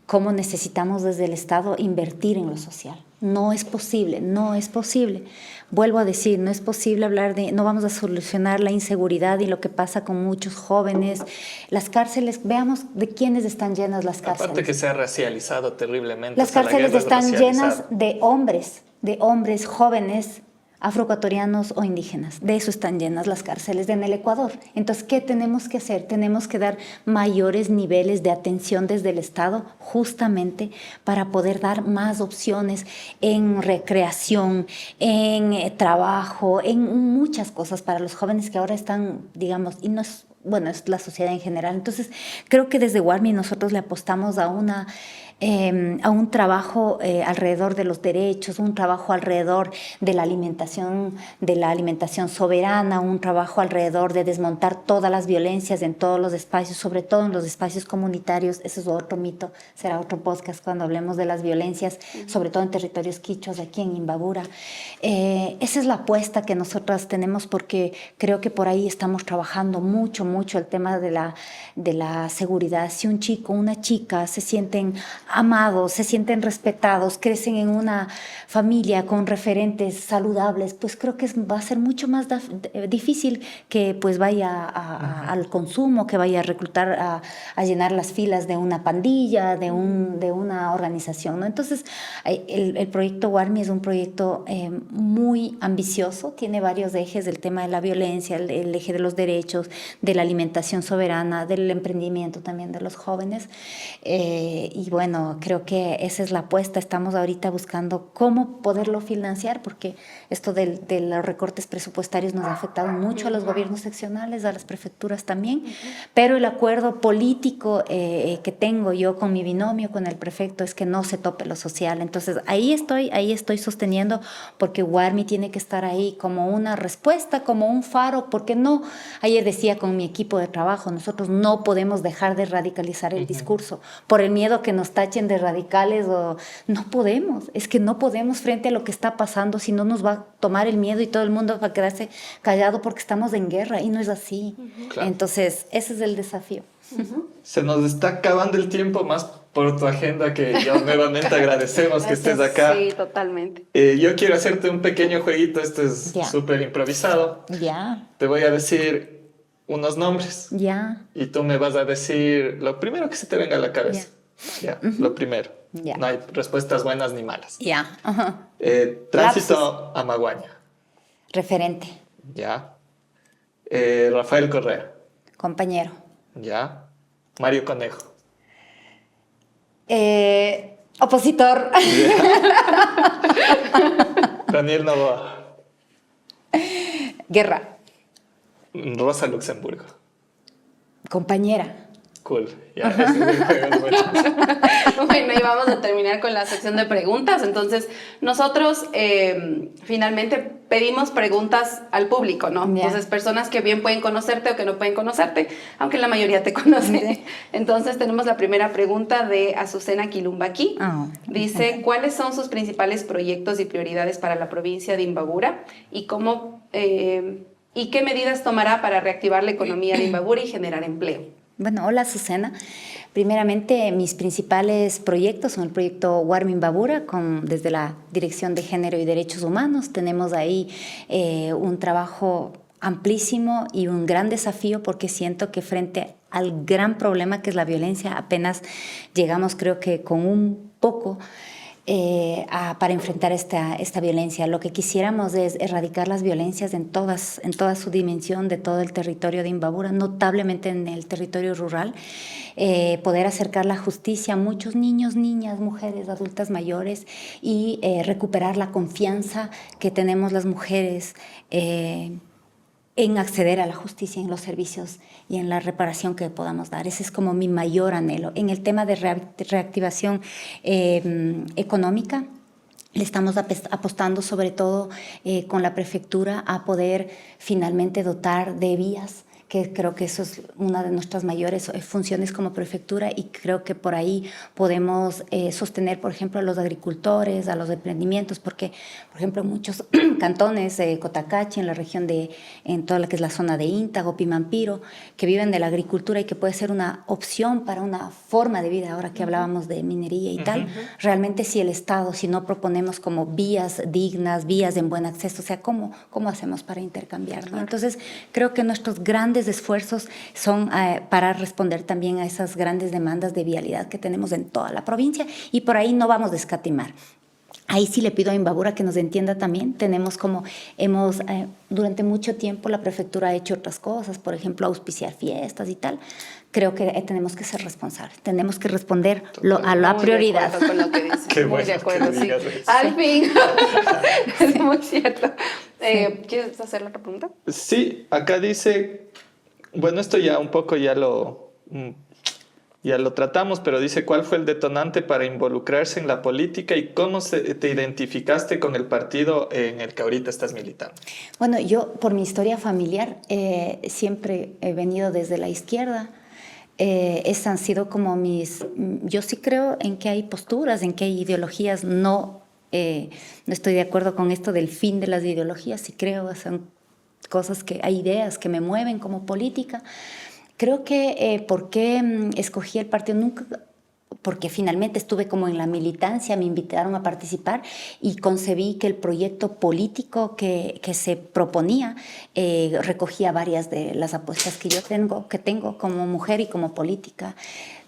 cómo necesitamos desde el Estado invertir en lo social. No es posible, no es posible. Vuelvo a decir, no es posible no vamos a solucionar la inseguridad y lo que pasa con muchos jóvenes. Las cárceles, veamos de quiénes están llenas las cárceles. Aparte que se ha racializado terriblemente. Las o sea, cárceles la guerra es están llenas racializada. de hombres jóvenes afroecuatorianos o indígenas. De eso están llenas las cárceles en el Ecuador. Entonces, ¿qué tenemos que hacer? Tenemos que dar mayores niveles de atención desde el Estado justamente para poder dar más opciones en recreación, en trabajo, en muchas cosas para los jóvenes que ahora están, digamos, y no es, bueno, es la sociedad en general. Entonces, creo que desde Warmi nosotros le apostamos a un trabajo alrededor de los derechos, un trabajo alrededor de la alimentación soberana, un trabajo alrededor de desmontar todas las violencias en todos los espacios, sobre todo en los espacios comunitarios. Ese es otro mito, será otro podcast cuando hablemos de las violencias, sobre todo en territorios quichuas, aquí en Imbabura. Esa es la apuesta que nosotras tenemos porque creo que por ahí estamos trabajando mucho el tema de la seguridad. Si un chico, una chica se sienten amados, se sienten respetados, crecen en una familia con referentes saludables, pues creo que va a ser mucho más difícil que pues vaya al consumo, que vaya a reclutar, a llenar las filas de una pandilla, de una organización, ¿no? Entonces, el proyecto Warmi es un proyecto muy ambicioso, tiene varios ejes, el tema de la violencia, el eje de los derechos, de la alimentación soberana, del emprendimiento también de los jóvenes, y bueno, creo que esa es la apuesta. Estamos ahorita buscando cómo poderlo financiar, porque esto de los recortes presupuestarios nos ha afectado mucho a los gobiernos seccionales, a las prefecturas también, pero el acuerdo político que tengo yo con mi binomio, con el prefecto, es que no se tope lo social. Entonces, ahí estoy sosteniendo, porque Warmi tiene que estar ahí como una respuesta, como un faro, porque no, ayer decía con mi equipo de trabajo, nosotros no podemos dejar de radicalizar el discurso, por el miedo que nos tachen de radicales, o no podemos, es que no podemos frente a lo que está pasando, si no nos va a tomar el miedo y todo el mundo va a quedarse callado porque estamos en guerra y no es así. Claro. Entonces, ese es el desafío. Se nos está acabando el tiempo más por tu agenda, que ya nuevamente agradecemos que estés acá. Sí, totalmente. Yo quiero hacerte un pequeño jueguito, esto es súper improvisado. Ya. Te voy a decir unos nombres. Ya. Y tú me vas a decir lo primero que se te venga a la cabeza. Ya, lo primero. Ya. No hay respuestas buenas ni malas. Ya. Tránsito a Maguaña. Referente. Ya. Rafael Correa. Compañero. Ya. Mario Conejo. Opositor. Daniel Novoa. Guerra. Rosa Luxemburgo. Compañera. Cool. Ya, ese es el juego, mucho. Bueno, y vamos a terminar con la sección de preguntas. Entonces, nosotros finalmente pedimos preguntas al público, ¿no? Yeah. Entonces, personas que bien pueden conocerte o que no pueden conocerte, aunque la mayoría te conoce. Yeah. Entonces, tenemos la primera pregunta de Azucena Quilumbaqui. Oh. Dice, ¿cuáles son sus principales proyectos y prioridades para la provincia de Imbabura? ¿Y y qué medidas tomará para reactivar la economía de Imbabura y generar empleo? Bueno, hola Azucena. Primeramente, mis principales proyectos son el proyecto Warmi Imbabura, desde la Dirección de Género y Derechos Humanos. Tenemos ahí un trabajo amplísimo y un gran desafío, porque siento que frente al gran problema que es la violencia, apenas llegamos, creo que con un poco para enfrentar esta violencia. Lo que quisiéramos es erradicar las violencias en toda su dimensión de todo el territorio de Imbabura, notablemente en el territorio rural, poder acercar la justicia a muchos niños, niñas, mujeres, adultas mayores, y recuperar la confianza que tenemos las mujeres en acceder a la justicia, en los servicios y en la reparación que podamos dar. Ese es como mi mayor anhelo. En el tema de reactivación económica, le estamos apostando sobre todo con la prefectura a poder finalmente dotar de vías que creo que eso es una de nuestras mayores funciones como prefectura, y creo que por ahí podemos sostener, por ejemplo, a los agricultores, a los emprendimientos, porque, por ejemplo, en muchos cantones, Cotacachi, en la región en toda la que es la zona de Íntago, Pimampiro, que viven de la agricultura y que puede ser una opción para una forma de vida, ahora que hablábamos de minería y tal. Realmente si el Estado, si no proponemos como vías dignas, vías en buen acceso, o sea, ¿cómo hacemos para intercambiar, ¿no? Entonces, creo que nuestros grandes esfuerzos son para responder también a esas grandes demandas de vialidad que tenemos en toda la provincia, y por ahí no vamos a escatimar. Ahí sí le pido a Imbabura que nos entienda también. Durante mucho tiempo la prefectura ha hecho otras cosas, por ejemplo, auspiciar fiestas y tal. Creo que tenemos que ser responsables, tenemos que responder a la prioridad. Muy de acuerdo con lo que dices. Qué Muy bueno de acuerdo, que sí. digas eso. Al fin. Es muy cierto. ¿Quieres hacer la otra pregunta? Sí, acá dice, bueno, esto ya un poco ya lo tratamos, pero dice, ¿cuál fue el detonante para involucrarse en la política y cómo te identificaste con el partido en el que ahorita estás militando? Bueno, yo por mi historia familiar siempre he venido desde la izquierda. Esas han sido como yo sí creo en que hay posturas, en que hay ideologías. No estoy de acuerdo con esto del fin de las ideologías. Sí creo, son cosas hay ideas que me mueven como política. Creo que ¿por qué escogí el partido? Nunca, porque finalmente estuve como en la militancia, me invitaron a participar y concebí que el proyecto político que se proponía recogía varias de las apuestas que yo tengo como mujer y como política.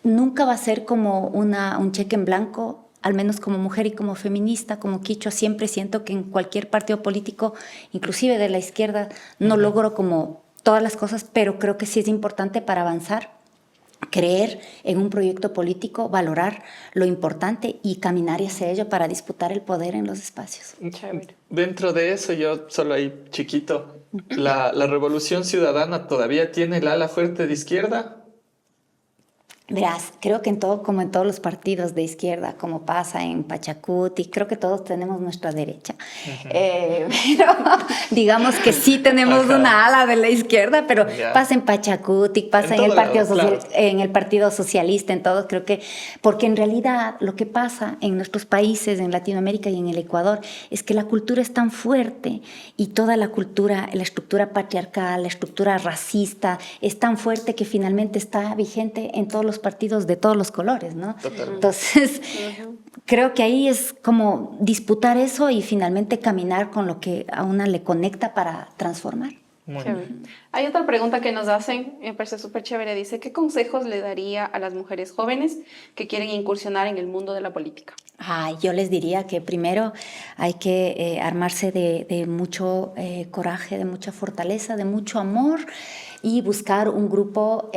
Nunca va a ser como un cheque en blanco, al menos como mujer y como feminista, como quichua. Siempre siento que en cualquier partido político, inclusive de la izquierda, no logro como todas las cosas, pero creo que sí es importante para avanzar, creer en un proyecto político, valorar lo importante y caminar hacia ello para disputar el poder en los espacios. Chévere. Dentro de eso, yo solo ahí chiquito, ¿la Revolución Ciudadana todavía tiene el ala fuerte de izquierda? Verás, creo que como en todos los partidos de izquierda, como pasa en Pachacuti, creo que todos tenemos nuestra derecha. Pero digamos que sí tenemos una ala de la izquierda, pero pasa en Pachacuti, pasa en el Partido Socialista, en todos. Creo que, porque en realidad lo que pasa en nuestros países, en Latinoamérica y en el Ecuador, es que la cultura es tan fuerte y toda la cultura, la estructura patriarcal, la estructura racista, es tan fuerte que finalmente está vigente en todos los partidos de todos los colores, ¿no? Totalmente. Entonces, creo que ahí es como disputar eso y finalmente caminar con lo que a una le conecta para transformar. Muy Chévere. bien. Hay otra pregunta que nos hacen, me parece súper chévere. Dice, ¿qué consejos le daría a las mujeres jóvenes que quieren incursionar en el mundo de la política? Yo les diría que primero hay que armarse de mucho coraje, de mucha fortaleza, de mucho amor, y buscar un grupo,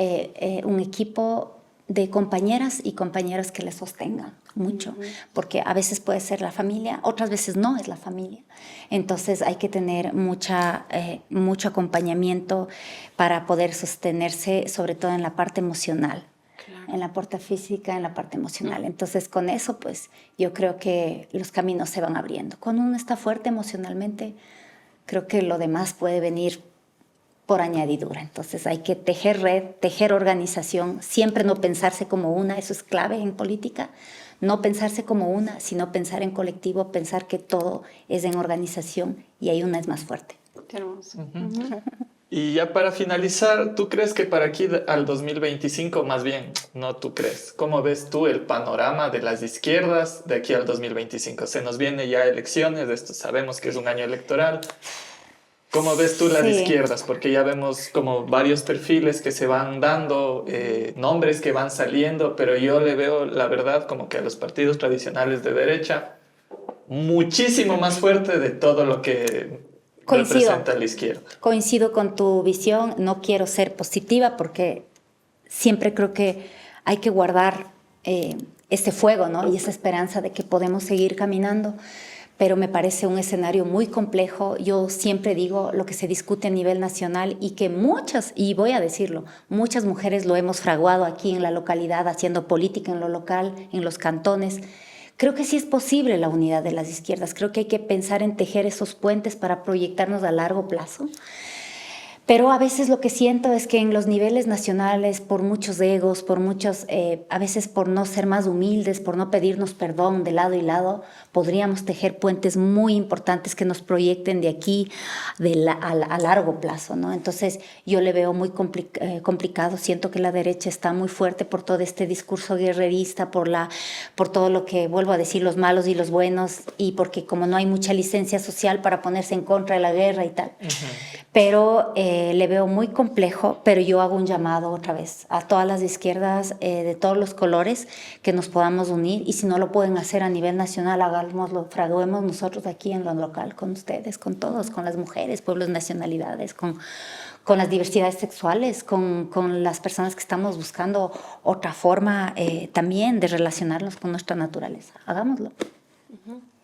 un equipo de compañeras y compañeros que les sostengan mucho, porque a veces puede ser la familia, otras veces no es la familia. Entonces hay que tener mucho acompañamiento para poder sostenerse, sobre todo en la parte emocional. Claro. En la parte física, en la parte emocional. Entonces con eso, pues yo creo que los caminos se van abriendo. Cuando uno está fuerte emocionalmente, creo que lo demás puede venir por añadidura. Entonces hay que tejer red, tejer organización, siempre no pensarse como una, eso es clave en política, no pensarse como una, sino pensar en colectivo, pensar que todo es en organización y ahí una es más fuerte. Qué hermoso. Y ya para finalizar, ¿tú crees que para aquí al 2025, más bien, no tú crees, cómo ves tú el panorama de las izquierdas de aquí al 2025? Se nos viene ya elecciones, esto sabemos que es un año electoral. ¿Cómo ves tú las izquierdas? Porque ya vemos como varios perfiles que se van dando, nombres que van saliendo, pero yo le veo, la verdad, como que a los partidos tradicionales de derecha, muchísimo más fuerte de todo lo que representa la izquierda. Coincido con tu visión, no quiero ser positiva porque siempre creo que hay que guardar ese fuego, ¿no? Y esa esperanza de que podemos seguir caminando. Pero me parece un escenario muy complejo. Yo siempre digo lo que se discute a nivel nacional y que muchas, y voy a decirlo, muchas mujeres lo hemos fraguado aquí en la localidad, haciendo política en lo local, en los cantones. Creo que sí es posible la unidad de las izquierdas. Creo que hay que pensar en tejer esos puentes para proyectarnos a largo plazo. Pero a veces lo que siento es que en los niveles nacionales, por muchos egos, por muchos, a veces por no ser más humildes, por no pedirnos perdón de lado y lado, podríamos tejer puentes muy importantes que nos proyecten de aquí a largo plazo, ¿no? Entonces yo le veo muy complicado. Siento que la derecha está muy fuerte por todo este discurso guerrerista, por todo lo que, vuelvo a decir, los malos y los buenos, y porque como no hay mucha licencia social para ponerse en contra de la guerra y tal. Pero le veo muy complejo, pero yo hago un llamado otra vez a todas las izquierdas de todos los colores que nos podamos unir, y si no lo pueden hacer a nivel nacional, hagámoslo, fraguemos nosotros aquí en lo local, con ustedes, con todos, con las mujeres, pueblos, nacionalidades, con las diversidades sexuales, con las personas que estamos buscando otra forma también de relacionarnos con nuestra naturaleza. Hagámoslo.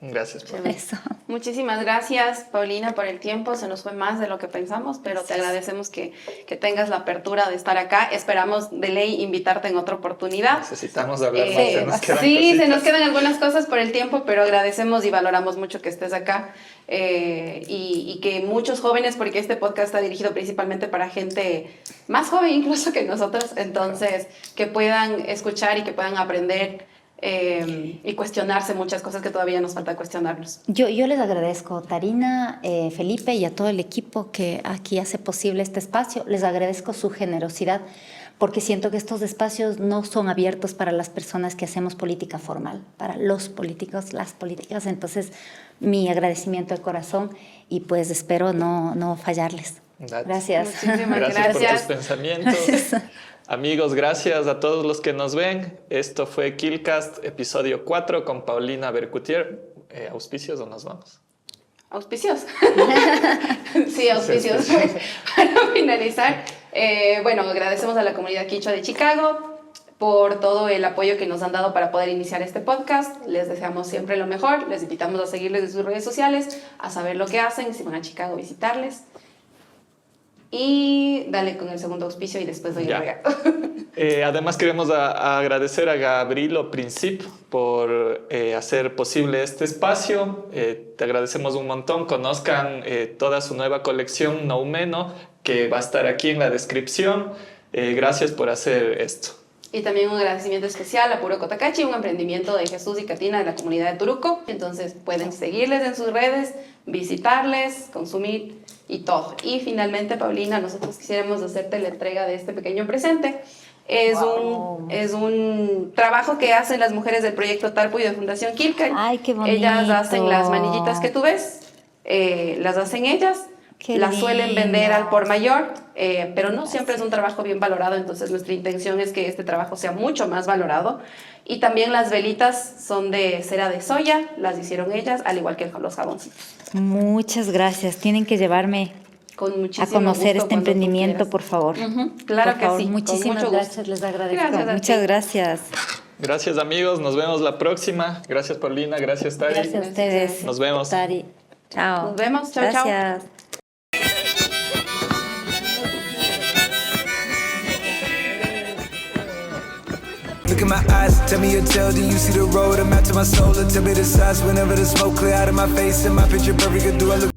Gracias. Eso. Muchísimas gracias, Paulina, por el tiempo. Se nos fue más de lo que pensamos, pero te agradecemos que tengas la apertura de estar acá. Esperamos de ley invitarte en otra oportunidad. Necesitamos hablar más. Se nos quedan sí, cositas. se nos quedan algunas cosas por el tiempo, pero agradecemos y valoramos mucho que estés acá. Y que muchos jóvenes, porque este podcast está dirigido principalmente para gente más joven incluso que nosotros, entonces que puedan escuchar y que puedan aprender y cuestionarse muchas cosas que todavía nos falta cuestionarnos. Yo les agradezco, Tarina, Felipe y a todo el equipo que aquí hace posible este espacio. Les agradezco su generosidad, porque siento que estos espacios no son abiertos para las personas que hacemos política formal, para los políticos, las políticas. Entonces, mi agradecimiento de corazón, y pues espero no fallarles. Gracias. Muchísimas Gracias por tus pensamientos. Gracias. Amigos, gracias a todos los que nos ven. Esto fue Killcast, episodio 4 con Paulina Bercutier. ¿Auspicios o nos vamos? ¿Auspicios? Sí, auspicios. Para finalizar, bueno, agradecemos a la comunidad quichua de Chicago por todo el apoyo que nos han dado para poder iniciar este podcast. Les deseamos siempre lo mejor. Les invitamos a seguirles en sus redes sociales, a saber lo que hacen, si van a Chicago, visitarles. Y dale con el segundo auspicio y después doy el regalo. Además queremos agradecer a Gabrilo Princip por hacer posible este espacio. Te agradecemos un montón. Conozcan toda su nueva colección Noumeno, que va a estar aquí en la descripción. Gracias por hacer esto. Y también un agradecimiento especial a Puro Cotacachi, un emprendimiento de Jesús y Katina de la comunidad de Turuco. Entonces pueden seguirles en sus redes, visitarles, consumir y todo. Y finalmente, Paulina, nosotros quisiéramos hacerte la entrega de este pequeño presente. Es un trabajo que hacen las mujeres del proyecto Tarpu y de Fundación Kilcay. ¡Ay, qué bonito! Ellas hacen las manillitas que tú ves, las hacen ellas. Las suelen vender al por mayor, pero no siempre es un trabajo bien valorado, entonces nuestra intención es que este trabajo sea mucho más valorado. Y también las velitas son de cera de soya, las hicieron ellas, al igual que los jaboncitos. Muchas gracias, tienen que llevarme a conocer este emprendimiento, por favor. Claro que sí. Muchísimas gracias, les agradezco. Gracias. Muchas gracias. Gracias, amigos, nos vemos la próxima. Gracias, Paulina, gracias, Tari. Gracias a ustedes. Nos vemos. Tari. Chao. Nos vemos, chao, chao. Gracias. Look in my eyes, tell me your tale, do you see the road? I'm out to my soul, and tell me the size. Whenever the smoke clear out of my face and my picture perfect, do I look